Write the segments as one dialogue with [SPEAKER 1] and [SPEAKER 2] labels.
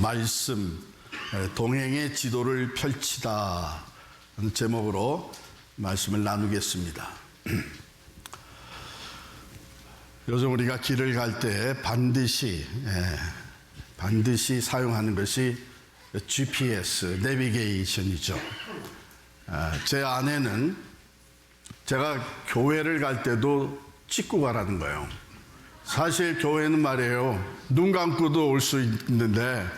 [SPEAKER 1] 말씀, 동행의 지도를 펼치다 하는 제목으로 말씀을 나누겠습니다. 요즘 우리가 길을 갈 때 반드시 사용하는 것이 GPS, 내비게이션이죠. 제 아내는 제가 교회를 갈 때도 찍고 가라는 거예요. 사실 교회는 말이에요, 눈 감고도 올 수 있는데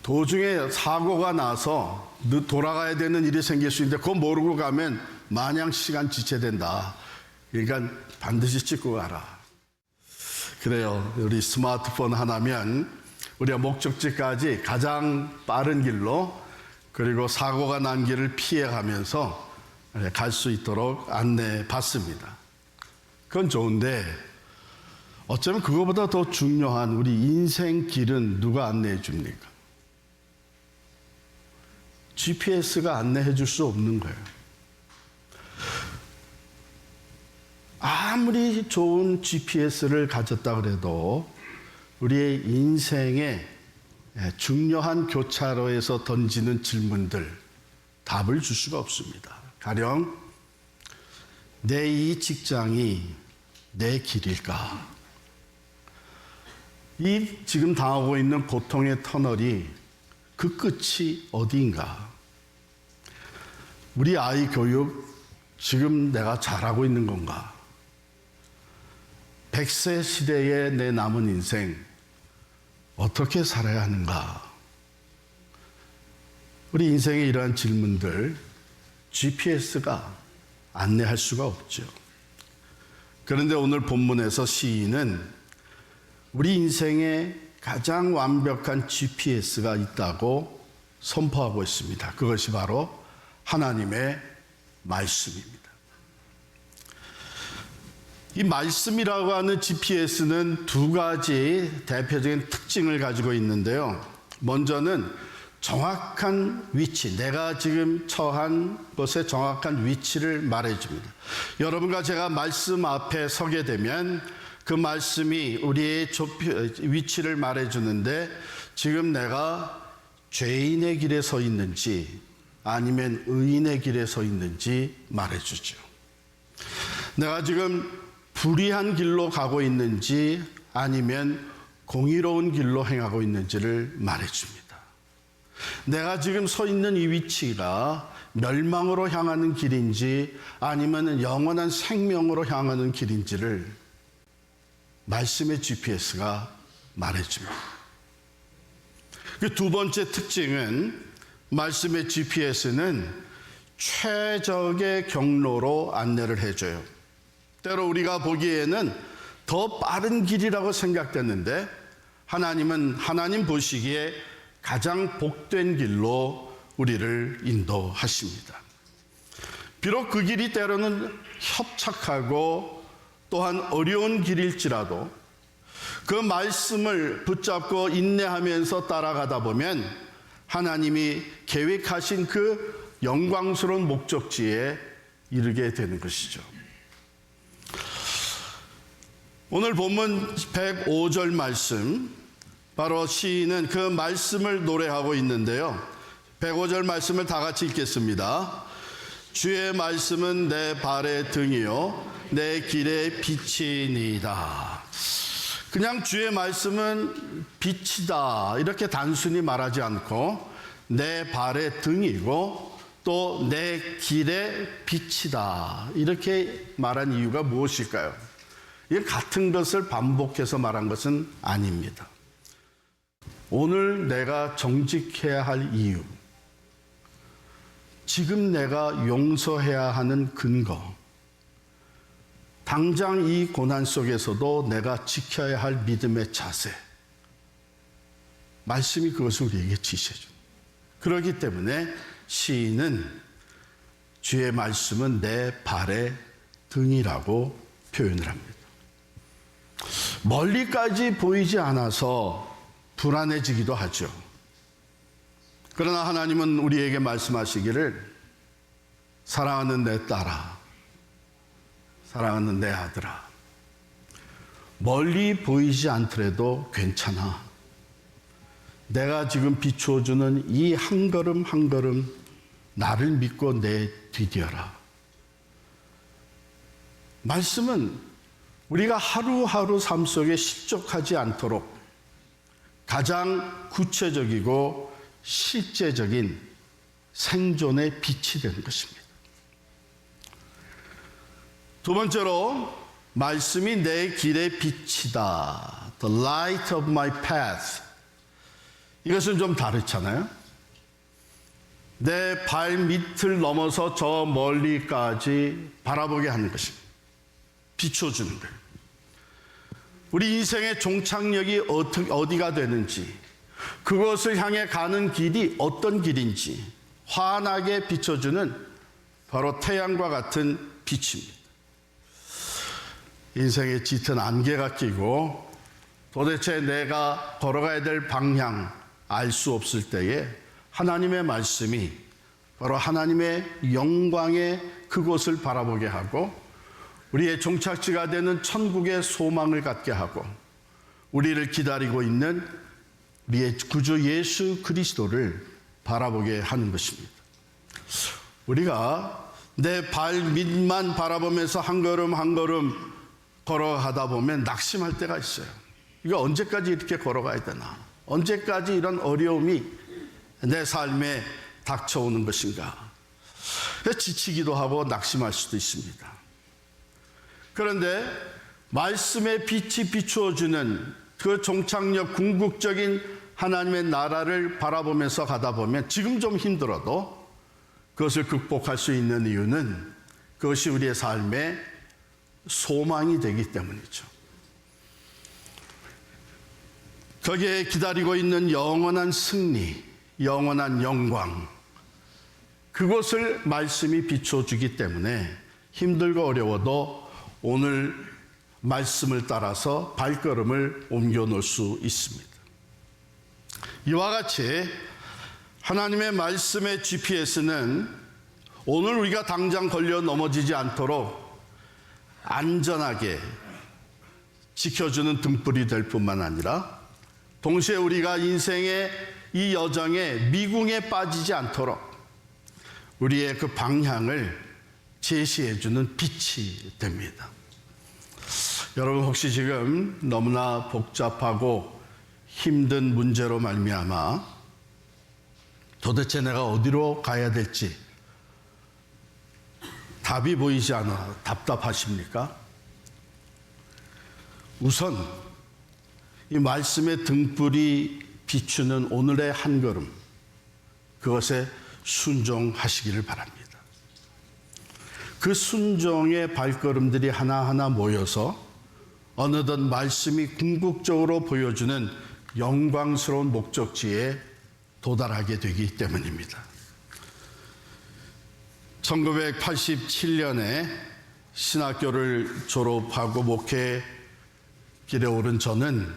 [SPEAKER 1] 도중에 사고가 나서 돌아가야 되는 일이 생길 수 있는데 그거 모르고 가면 마냥 시간 지체된다. 그러니까 반드시 찍고 가라. 그래요. 우리 스마트폰 하나면 우리가 목적지까지 가장 빠른 길로, 그리고 사고가 난 길을 피해가면서 갈 수 있도록 안내해 받습니다. 그건 좋은데 어쩌면 그거보다 더 중요한 우리 인생 길은 누가 안내해 줍니까? GPS가 안내해 줄 수 없는 거예요. 아무리 좋은 GPS를 가졌다 그래도 우리의 인생의 중요한 교차로에서 던지는 질문들, 답을 줄 수가 없습니다. 가령 내 이 직장이 내 길일까? 이 지금 당하고 있는 고통의 터널이 그 끝이 어디인가? 우리 아이 교육 지금 내가 잘하고 있는 건가? 100세 시대에 내 남은 인생 어떻게 살아야 하는가? 우리 인생의 이러한 질문들 GPS가 안내할 수가 없죠. 그런데 오늘 본문에서 시인은 우리 인생에 가장 완벽한 GPS가 있다고 선포하고 있습니다. 그것이 바로 하나님의 말씀입니다. 이 말씀이라고 하는 GPS는 두 가지 대표적인 특징을 가지고 있는데요. 먼저는 정확한 위치, 내가 지금 처한 곳의 정확한 위치를 말해줍니다. 여러분과 제가 말씀 앞에 서게 되면 그 말씀이 우리의 위치를 말해주는데, 지금 내가 죄인의 길에 서 있는지 아니면 의인의 길에 서 있는지 말해주죠. 내가 지금 불의한 길로 가고 있는지 아니면 공의로운 길로 행하고 있는지를 말해줍니다. 내가 지금 서 있는 이 위치가 멸망으로 향하는 길인지 아니면 영원한 생명으로 향하는 길인지를 말씀의 GPS가 말해줍니다. 그 두 번째 특징은 말씀의 GPS는 최적의 경로로 안내를 해줘요. 때로 우리가 보기에는 더 빠른 길이라고 생각됐는데 하나님은 하나님 보시기에 가장 복된 길로 우리를 인도하십니다. 비록 그 길이 때로는 협착하고 또한 어려운 길일지라도 그 말씀을 붙잡고 인내하면서 따라가다 보면 하나님이 계획하신 그 영광스러운 목적지에 이르게 되는 것이죠. 오늘 본문 105절 말씀, 바로 시인은 그 말씀을 노래하고 있는데요. 105절 말씀을 다 같이 읽겠습니다. 주의 말씀은 내 발의 등이요 내 길의 빛이니이다. 그냥 주의 말씀은 빛이다 이렇게 단순히 말하지 않고 내 발의 등이고 또 내 길의 빛이다 이렇게 말한 이유가 무엇일까요? 이게 같은 것을 반복해서 말한 것은 아닙니다. 오늘 내가 정직해야 할 이유, 지금 내가 용서해야 하는 근거, 당장 이 고난 속에서도 내가 지켜야 할 믿음의 자세, 말씀이 그것을 우리에게 지시해줍니다. 그렇기 때문에 시인은 주의 말씀은 내 발의 등이라고 표현을 합니다. 멀리까지 보이지 않아서 불안해지기도 하죠. 그러나 하나님은 우리에게 말씀하시기를 사랑하는 내 딸아, 사랑하는 내 아들아, 멀리 보이지 않더라도 괜찮아. 내가 지금 비추어주는 이 한 걸음 한 걸음 나를 믿고 내 뒤뒤어라. 말씀은 우리가 하루하루 삶 속에 실족하지 않도록 가장 구체적이고 실제적인 생존의 빛이 되는 것입니다. 두 번째로 말씀이 내 길의 빛이다. The light of my path. 이것은 좀 다르잖아요. 내 발 밑을 넘어서 저 멀리까지 바라보게 하는 것입니다. 비춰주는 거예요. 우리 인생의 종착역이 어디가 되는지, 그것을 향해 가는 길이 어떤 길인지 환하게 비춰주는 바로 태양과 같은 빛입니다. 인생에 짙은 안개가 끼고 도대체 내가 걸어가야 될 방향 알 수 없을 때에 하나님의 말씀이 바로 하나님의 영광의 그곳을 바라보게 하고 우리의 종착지가 되는 천국의 소망을 갖게 하고 우리를 기다리고 있는 우리의 구주 예수 그리스도를 바라보게 하는 것입니다. 우리가 내 발 밑만 바라보면서 한 걸음 한 걸음 걸어가다 보면 낙심할 때가 있어요. 이거 언제까지 이렇게 걸어가야 되나? 언제까지 이런 어려움이 내 삶에 닥쳐오는 것인가? 지치기도 하고 낙심할 수도 있습니다. 그런데 말씀의 빛이 비추어주는 그 종착역 궁극적인 하나님의 나라를 바라보면서 가다 보면 지금 좀 힘들어도 그것을 극복할 수 있는 이유는 그것이 우리의 삶의 소망이 되기 때문이죠. 거기에 기다리고 있는 영원한 승리, 영원한 영광, 그것을 말씀이 비춰주기 때문에 힘들고 어려워도 오늘 말씀을 따라서 발걸음을 옮겨 놓을 수 있습니다. 이와 같이 하나님의 말씀의 GPS는 오늘 우리가 당장 걸려 넘어지지 않도록 안전하게 지켜주는 등불이 될 뿐만 아니라 동시에 우리가 인생의 이 여정에 미궁에 빠지지 않도록 우리의 그 방향을 제시해주는 빛이 됩니다. 여러분 혹시 지금 너무나 복잡하고 힘든 문제로 말미암아 도대체 내가 어디로 가야 될지 답이 보이지 않아 답답하십니까? 우선 이 말씀의 등불이 비추는 오늘의 한 걸음, 그것에 순종하시기를 바랍니다. 그 순종의 발걸음들이 하나하나 모여서 어느덧 말씀이 궁극적으로 보여주는 영광스러운 목적지에 도달하게 되기 때문입니다. 1987년에 신학교를 졸업하고 목회 길에 오른 저는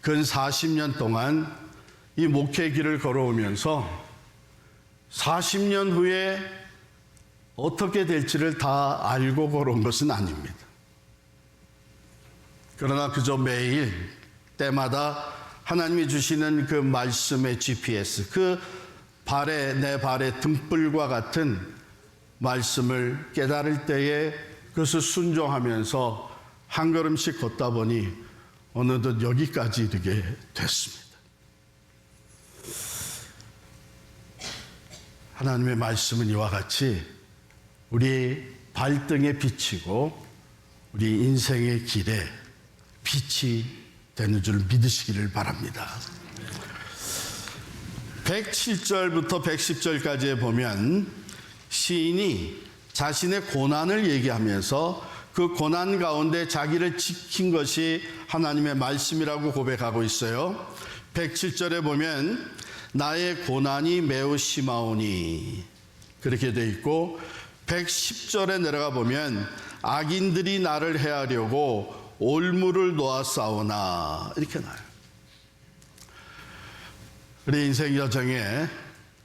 [SPEAKER 1] 근 40년 동안 이 목회 길을 걸어오면서 40년 후에 어떻게 될지를 다 알고 걸어온 것은 아닙니다. 그러나 그저 매일 때마다 하나님이 주시는 그 말씀의 GPS, 그 내 발의 등불과 같은 말씀을 깨달을 때에 그것을 순종하면서 한 걸음씩 걷다 보니 어느덧 여기까지 이르게 됐습니다. 하나님의 말씀은 이와 같이 우리 발등에 비치고 우리 인생의 길에 빛이 되는 줄 믿으시기를 바랍니다. 107절부터 110절까지에 보면 시인이 자신의 고난을 얘기하면서 그 고난 가운데 자기를 지킨 것이 하나님의 말씀이라고 고백하고 있어요. 107절에 보면 나의 고난이 매우 심하오니 그렇게 돼 있고 110절에 내려가 보면 악인들이 나를 해하려고 올무를 놓았사오나 이렇게 나와요. 우리 인생 여정에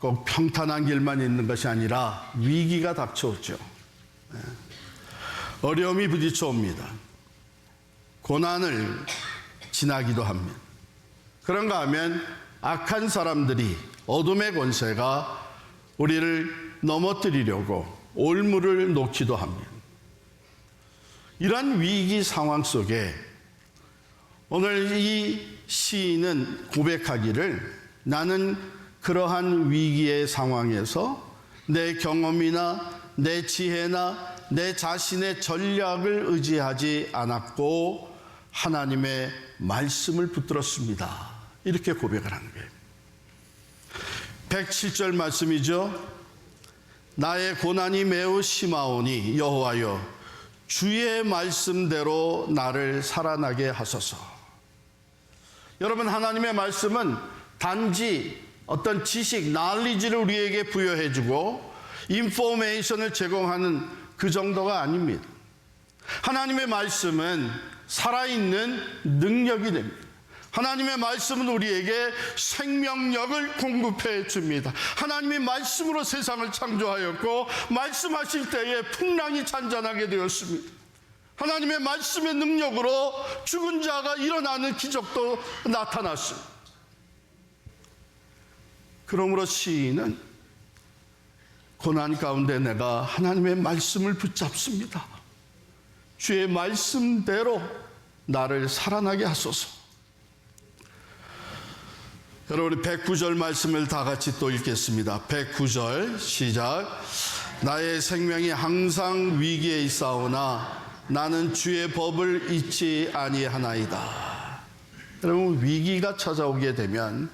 [SPEAKER 1] 꼭 평탄한 길만 있는 것이 아니라 위기가 닥쳐오죠. 어려움이 부딪혀 옵니다. 고난을 지나기도 합니다. 그런가 하면 악한 사람들이, 어둠의 권세가 우리를 넘어뜨리려고 올무를 놓기도 합니다. 이러한 위기 상황 속에 오늘 이 시인은 고백하기를, 나는 그러한 위기의 상황에서 내 경험이나 내 지혜나 내 자신의 전략을 의지하지 않았고 하나님의 말씀을 붙들었습니다. 이렇게 고백을 하는 거예요. 107절 말씀이죠. 나의 고난이 매우 심하오니 여호와여 주의 말씀대로 나를 살아나게 하소서. 여러분, 하나님의 말씀은 단지 어떤 지식, knowledge를 우리에게 부여해주고 인포메이션을 제공하는 그 정도가 아닙니다. 하나님의 말씀은 살아있는 능력이 됩니다. 하나님의 말씀은 우리에게 생명력을 공급해 줍니다. 하나님의 말씀으로 세상을 창조하였고 말씀하실 때에 풍랑이 잔잔하게 되었습니다. 하나님의 말씀의 능력으로 죽은 자가 일어나는 기적도 나타났습니다. 그러므로 시인은 고난 가운데 내가 하나님의 말씀을 붙잡습니다. 주의 말씀대로 나를 살아나게 하소서. 여러분, 109절 말씀을 다 같이 또 읽겠습니다. 109절 시작. 나의 생명이 항상 위기에 있사오나 나는 주의 법을 잊지 아니하나이다. 여러분, 위기가 찾아오게 되면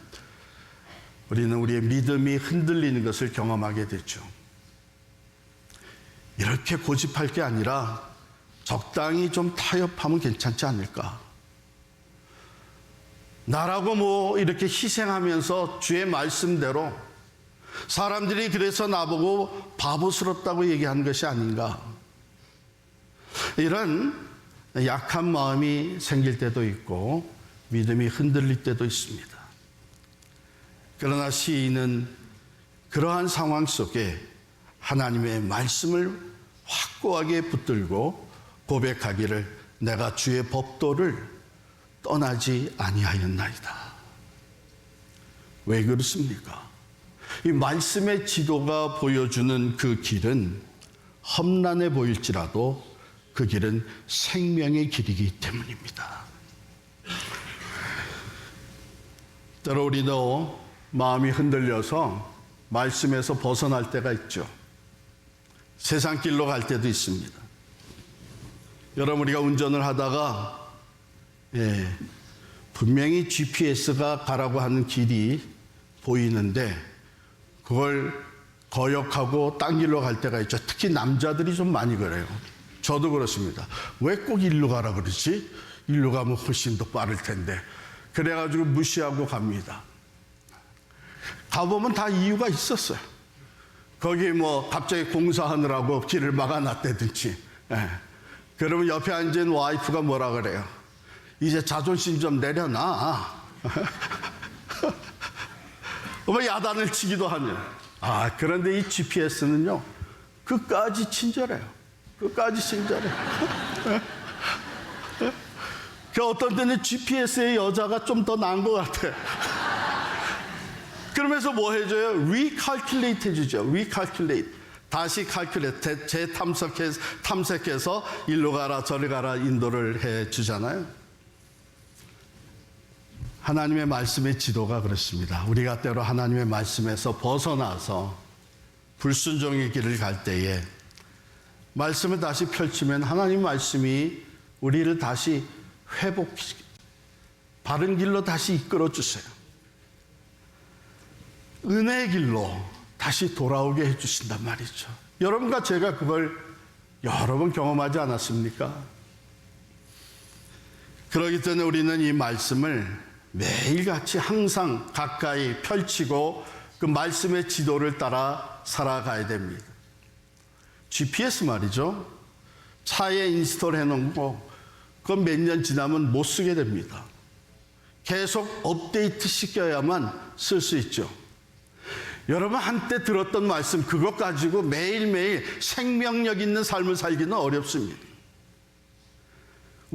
[SPEAKER 1] 우리는 우리의 믿음이 흔들리는 것을 경험하게 되죠. 이렇게 고집할 게 아니라 적당히 좀 타협하면 괜찮지 않을까? 나라고 뭐 이렇게 희생하면서 주의 말씀대로 사람들이 그래서 나보고 바보스럽다고 얘기하는 것이 아닌가? 이런 약한 마음이 생길 때도 있고 믿음이 흔들릴 때도 있습니다. 그러나 시인은 그러한 상황 속에 하나님의 말씀을 확고하게 붙들고 고백하기를, 내가 주의 법도를 떠나지 아니하였나이다. 왜 그렇습니까? 이 말씀의 지도가 보여주는 그 길은 험난해 보일지라도 그 길은 생명의 길이기 때문입니다. 때로 우리도 마음이 흔들려서 말씀에서 벗어날 때가 있죠. 세상 길로 갈 때도 있습니다. 여러분, 우리가 운전을 하다가 분명히 GPS가 가라고 하는 길이 보이는데 그걸 거역하고 딴 길로 갈 때가 있죠. 특히 남자들이 좀 많이 그래요. 저도 그렇습니다. 왜 꼭 일로 가라 그러지? 일로 가면 훨씬 더 빠를 텐데. 그래가지고 무시하고 갑니다. 가보면 다 이유가 있었어요. 거기 뭐 갑자기 공사하느라고 길을 막아놨다든지. 그러면 옆에 앉은 와이프가 뭐라 그래요? 이제 자존심 좀 내려놔. 뭐 야단을 치기도 하네요. 그런데 이 GPS는요, 끝까지 친절해요. 끝까지 친절해요. 어떤 때는 GPS의 여자가 좀 더 나은 것 같아. 그러면서 뭐 해줘요? recalculate 해주죠. recalculate. 다시 calculate, 재탐색해서 일로 가라 저리 가라 인도를 해주잖아요. 하나님의 말씀의 지도가 그렇습니다. 우리가 때로 하나님의 말씀에서 벗어나서 불순종의 길을 갈 때에 말씀을 다시 펼치면 하나님 말씀이 우리를 다시 바른 길로 다시 이끌어 주세요. 은혜의 길로 다시 돌아오게 해주신단 말이죠. 여러분과 제가 그걸 여러 번 경험하지 않았습니까? 그렇기 때문에 우리는 이 말씀을 매일같이 항상 가까이 펼치고 그 말씀의 지도를 따라 살아가야 됩니다. GPS 말이죠. 차에 인스톨 해놓고 그건 몇 년 지나면 못 쓰게 됩니다. 계속 업데이트 시켜야만 쓸 수 있죠. 여러분, 한때 들었던 말씀 그것 가지고 매일매일 생명력 있는 삶을 살기는 어렵습니다.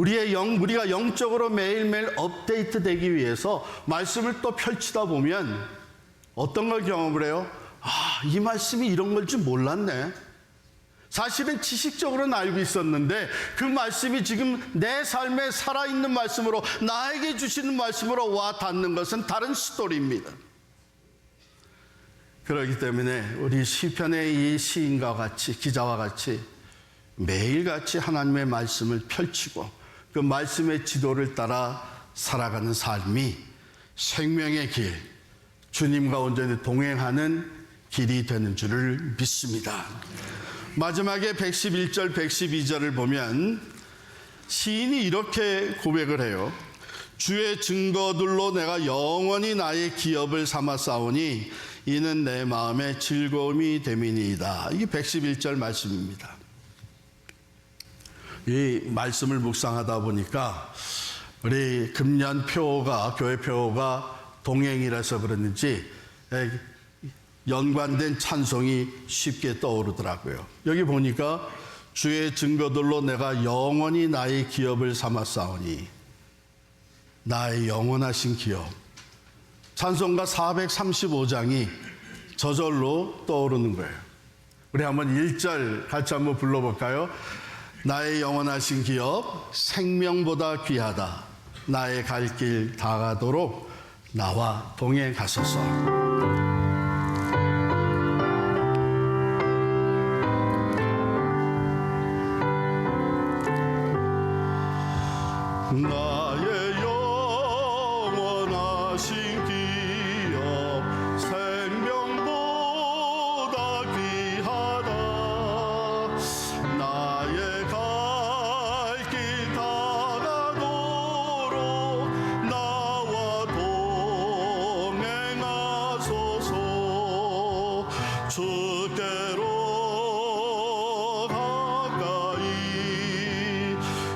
[SPEAKER 1] 우리가 영적으로 매일매일 업데이트 되기 위해서 말씀을 또 펼치다 보면 어떤 걸 경험을 해요? 이 말씀이 이런 걸 줄 몰랐네. 사실은 지식적으로는 알고 있었는데 그 말씀이 지금 내 삶에 살아있는 말씀으로, 나에게 주시는 말씀으로 와 닿는 것은 다른 스토리입니다. 그렇기 때문에 우리 시편의 이 시인과 같이, 기자와 같이 매일같이 하나님의 말씀을 펼치고 그 말씀의 지도를 따라 살아가는 삶이 생명의 길, 주님과 온전히 동행하는 길이 되는 줄을 믿습니다. 마지막에 111절, 112절을 보면 시인이 이렇게 고백을 해요. 주의 증거들로 내가 영원히 나의 기업을 삼았사오니 이는 내 마음의 즐거움이 됨이니이다. 이게 111절 말씀입니다. 이 말씀을 묵상하다 보니까 우리 금년 표어가, 교회 표어가 동행이라서 그랬는지 연관된 찬송이 쉽게 떠오르더라고요. 여기 보니까 주의 증거들로 내가 영원히 나의 기업을 삼았사오니, 나의 영원하신 기업. 찬송가 435장이 저절로 떠오르는 거예요. 우리 한번 1절 같이 한번 불러볼까요? 나의 영원하신 기업, 생명보다 귀하다. 나의 갈 길 다가도록 나와 동행하소서. 나의 영원하신 기업, 생명보다 귀하다. 나의 갈 길 다가도록 나와 동행하소서. 주께로 가까이,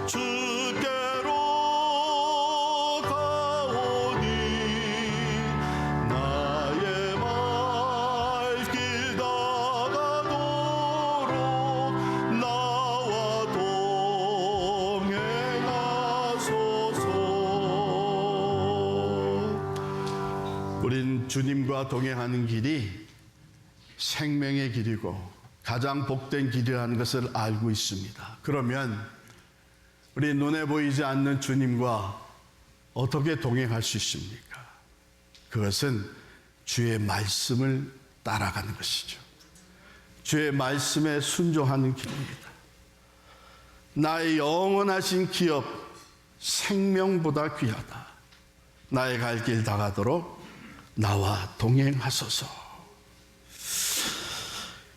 [SPEAKER 1] 주께로 가오니 나의 말길 다가도록 나와 동행하소서. 우린 주님과 동행하는 길이 생명의 길이고 가장 복된 길이라는 것을 알고 있습니다. 그러면 우리 눈에 보이지 않는 주님과 어떻게 동행할 수 있습니까? 그것은 주의 말씀을 따라가는 것이죠. 주의 말씀에 순종하는 길입니다. 나의 영원하신 기업, 생명보다 귀하다. 나의 갈 길 다가도록 나와 동행하소서.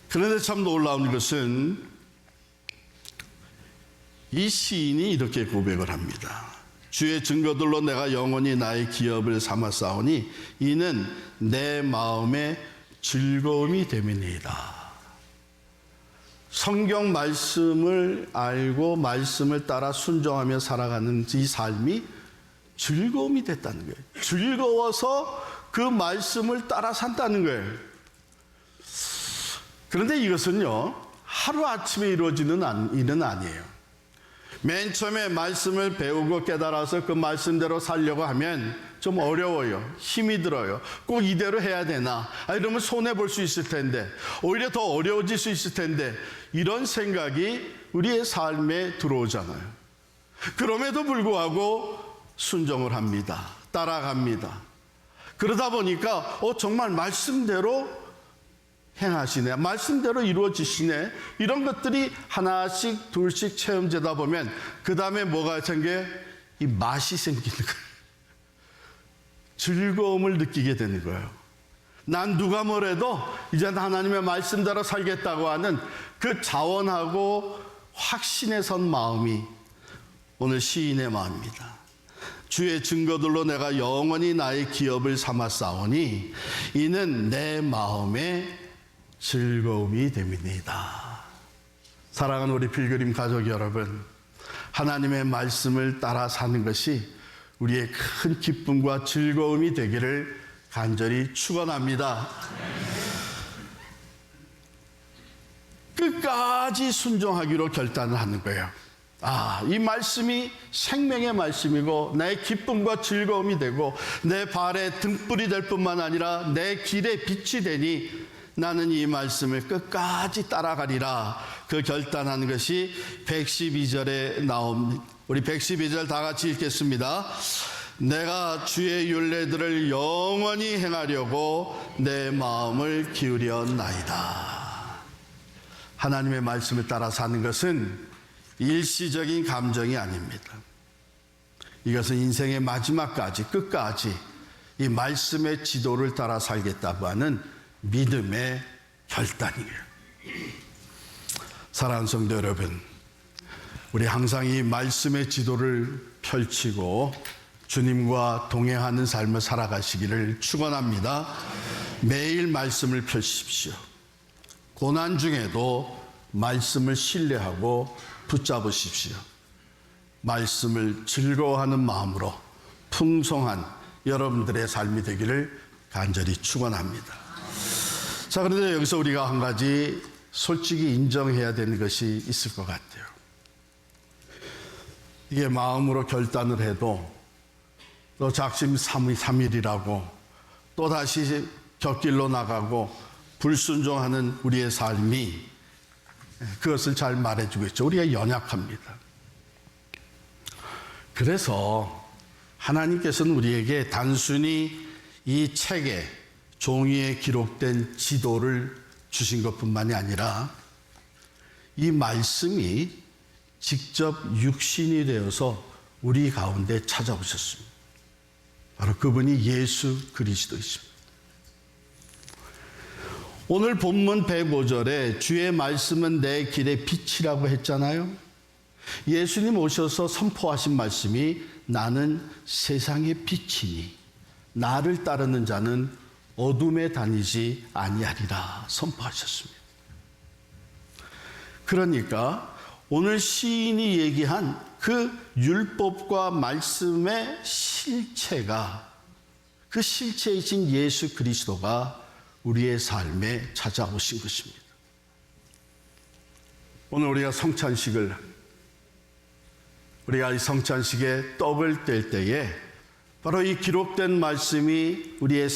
[SPEAKER 1] 그런데 참 놀라운 것은 이 시인이 이렇게 고백을 합니다. 주의 증거들로 내가 영원히 나의 기업을 삼았사오니 이는 내 마음의 즐거움이 됨이니이다. 성경 말씀을 알고 말씀을 따라 순종하며 살아가는 이 삶이 즐거움이 됐다는 거예요. 즐거워서 그 말씀을 따라 산다는 거예요. 그런데 이것은요, 하루아침에 이루어지는 일은 아니에요. 맨 처음에 말씀을 배우고 깨달아서 그 말씀대로 살려고 하면 좀 어려워요. 힘이 들어요. 꼭 이대로 해야 되나? 이러면 손해볼 수 있을 텐데, 오히려 더 어려워질 수 있을 텐데, 이런 생각이 우리의 삶에 들어오잖아요. 그럼에도 불구하고 순종을 합니다. 따라갑니다. 그러다 보니까 정말 말씀대로 행하시네, 말씀대로 이루어지시네, 이런 것들이 하나씩 둘씩 체험되다 보면 그 다음에 뭐가 생겨요? 이 맛이 생기는 거예요. 즐거움을 느끼게 되는 거예요. 난 누가 뭐래도 이제 하나님의 말씀대로 살겠다고 하는 그 자원하고 확신에 선 마음이 오늘 시인의 마음입니다. 주의 증거들로 내가 영원히 나의 기업을 삼았사오니 이는 내 마음의 즐거움이 됨이니이다. 사랑하는 우리 필그림 가족 여러분, 하나님의 말씀을 따라 사는 것이 우리의 큰 기쁨과 즐거움이 되기를 간절히 축원합니다. 끝까지 순종하기로 결단을 하는 거예요. 이 말씀이 생명의 말씀이고 내 기쁨과 즐거움이 되고 내 발의 등불이 될 뿐만 아니라 내 길의 빛이 되니 나는 이 말씀을 끝까지 따라가리라. 그 결단한 것이 112절에 나옵니다. 우리 112절 다 같이 읽겠습니다. 내가 주의 율례들을 영원히 행하려고 내 마음을 기울였나이다. 하나님의 말씀을 따라 사는 것은 일시적인 감정이 아닙니다. 이것은 인생의 마지막까지 끝까지 이 말씀의 지도를 따라 살겠다고 하는 믿음의 결단이에요. 사랑하는 성도 여러분, 우리 항상 이 말씀의 지도를 펼치고 주님과 동행하는 삶을 살아가시기를 축원합니다. 매일 말씀을 펼치십시오. 고난 중에도 말씀을 신뢰하고 붙잡으십시오. 말씀을 즐거워하는 마음으로 풍성한 여러분들의 삶이 되기를 간절히 축원합니다. 자, 그런데 여기서 우리가 한 가지 솔직히 인정해야 되는 것이 있을 것 같아요. 이게 마음으로 결단을 해도 또 작심 삼일이라고 또 다시 곁길로 나가고 불순종하는 우리의 삶이 그것을 잘 말해주고 있죠. 우리가 연약합니다. 그래서 하나님께서는 우리에게 단순히 이 책에 종이에 기록된 지도를 주신 것뿐만이 아니라 이 말씀이 직접 육신이 되어서 우리 가운데 찾아오셨습니다. 바로 그분이 예수 그리스도이십니다. 오늘 본문 105절에 주의 말씀은 내 길의 빛이라고 했잖아요. 예수님 오셔서 선포하신 말씀이 나는 세상의 빛이니 나를 따르는 자는 어둠에 다니지 아니하리라 선포하셨습니다. 그러니까 오늘 시인이 얘기한 그 율법과 말씀의 실체가, 그 실체이신 예수 그리스도가 우리의 삶에 찾아오신 것입니다. 오늘 우리가 이 성찬식에 떡을 뗄 때에 바로 이 기록된 말씀이 우리의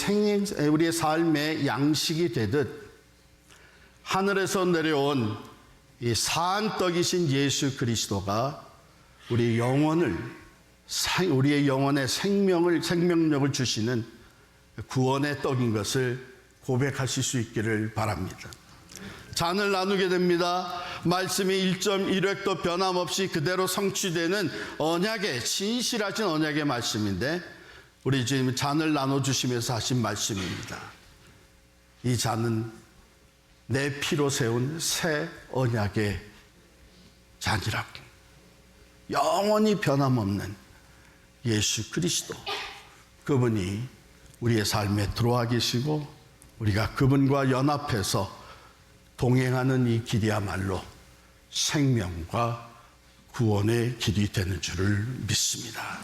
[SPEAKER 1] 삶의 양식이 되듯 하늘에서 내려온 이 산 떡이신 예수 그리스도가 우리의 영혼의 생명력을 주시는 구원의 떡인 것을 고백하실 수 있기를 바랍니다. 잔을 나누게 됩니다. 말씀이 1.1획도 변함없이 그대로 성취되는 언약의 진실하신 언약의 말씀인데 우리 주님 잔을 나눠주시면서 하신 말씀입니다. 이 잔은 내 피로 세운 새 언약의 잔이라고. 영원히 변함없는 예수 그리스도, 그분이 우리의 삶에 들어와 계시고 우리가 그분과 연합해서 동행하는 이 길이야말로 생명과 구원의 길이 되는 줄을 믿습니다.